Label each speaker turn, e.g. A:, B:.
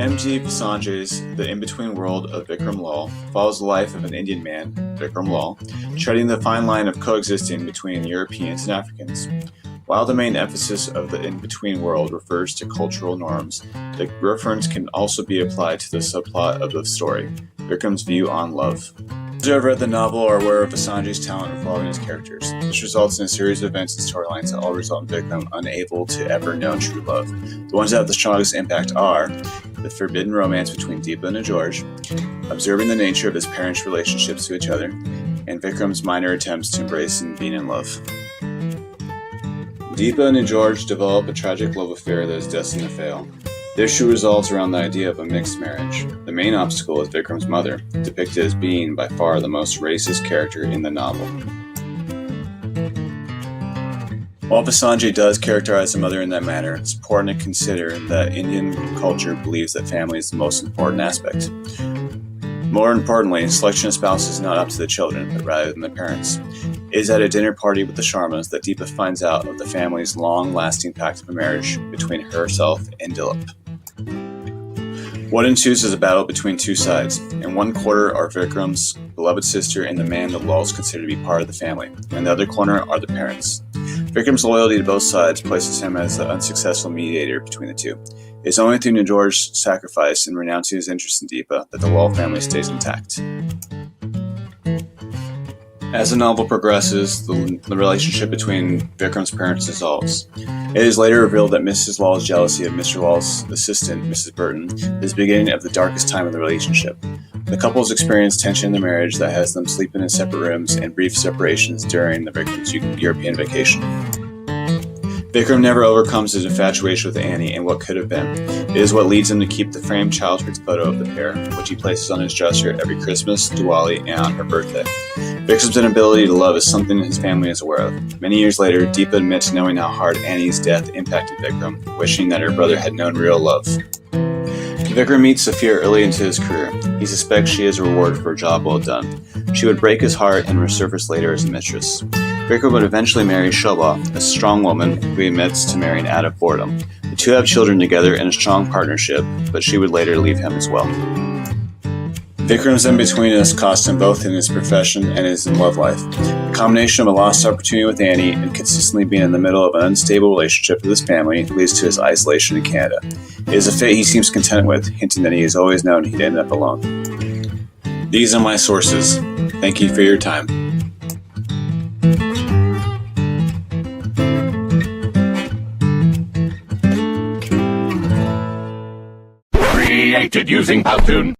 A: M.G. Pasanjay's The In-Between World of Vikram Lal follows the life of an Indian man, Vikram Lal, treading the fine line of coexisting between Europeans and Africans. While the main emphasis of the in-between world refers to cultural norms, the reference can also be applied to the subplot of the story, Vikram's view on love. Those who have read the novel are aware of Pasanjay's talent in following his characters. This results in a series of events and storylines that all result in Vikram unable to ever know true love. The ones that have the strongest impact are the forbidden romance between Deepa and George, observing the nature of his parents' relationships to each other, and Vikram's minor attempts to embrace and being in love. Deepa and George develop a tragic love affair that is destined to fail. The issue revolves around the idea of a mixed marriage. The main obstacle is Vikram's mother, depicted as being by far the most racist character in the novel. While Pasanjay does characterize the mother in that manner, it's important to consider that Indian culture believes that family is the most important aspect. More importantly, selection of spouse is not up to the children, but rather than the parents. It is at a dinner party with the Sharmas that Deepa finds out of the family's long-lasting pact of a marriage between herself and Dilip. What ensues is a battle between two sides. In one corner are Vikram's beloved sister and the man that Lals consider to be part of the family. In the other corner are the parents. Vikram's loyalty to both sides places him as the unsuccessful mediator between the two. It is only through George's sacrifice and renouncing his interest in Deepa that the Lal family stays intact. As the novel progresses, the relationship between Vikram's parents dissolves. It is later revealed that Mrs. Lal's jealousy of Mr. Lal's assistant, Mrs. Burton, is the beginning of the darkest time of the relationship. The couples experience tension in their marriage that has them sleeping in separate rooms and brief separations during the Vikram's European vacation. Vikram never overcomes his infatuation with Annie and what could have been. It is what leads him to keep the framed childhood photo of the pair, which he places on his dresser every Christmas, Diwali, and on her birthday. Vikram's inability to love is something his family is aware of. Many years later, Deepa admits knowing how hard Annie's death impacted Vikram, wishing that her brother had known real love. Vikram meets Sophia early into his career. He suspects she is a reward for a job well done. She would break his heart and resurface later as a mistress. Vikram would eventually marry Shobha, a strong woman who he admits to marrying out of boredom. The two have children together in a strong partnership, but she would later leave him as well. Vikram's in-betweenness cost him both in his profession and his love life. The combination of a lost opportunity with Annie and consistently being in the middle of an unstable relationship with his family leads to his isolation in Canada. It is a fate he seems content with, hinting that he has always known he'd end up alone. These are my sources. Thank you for your time.
B: Created using Powtoon.